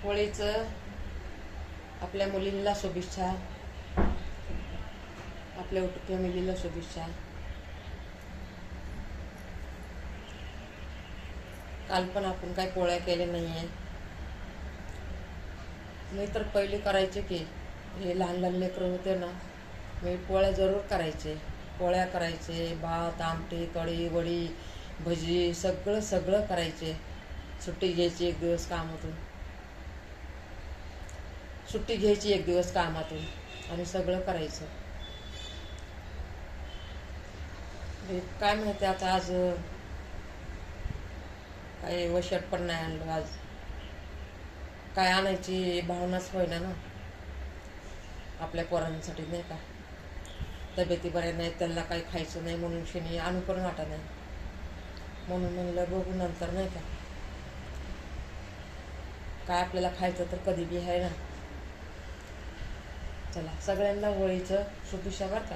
होळीचं आपल्या मुलींना शुभेच्छा, आपल्या उटक्या मुलीला शुभेच्छा. काल पण आपण काही पोळ्या केल्या नाही आहे. मी तर पहिले करायचे की हे लहान लहान लेकरं होते ना, मी पोळ्या जरूर करायचे. पोळ्या करायचे, भात आमटी कढी वडी भजी सगळं सगळं करायचे. सुट्टी घ्यायची एक दिवस कामातून, सुट्टी घ्यायची एक दिवस कामातून आणि सगळं करायचं. काय माहिती आता आज काही वशट पण नाही आणलं. आज काय आणायची भावनाच होईना ना आपल्या पोरांसाठी, नाही का. तब्येती बऱ्या नाही, त्यांना काही खायचं नाही म्हणून शनी आणू पण वाटत नाही. म्हणून म्हणलं बघू नंतर, नाही का. काय आपल्याला खायचं तर कधी बी आहे ना. चला सगळ्यांना होळीचं शुभेच्छा बरं का.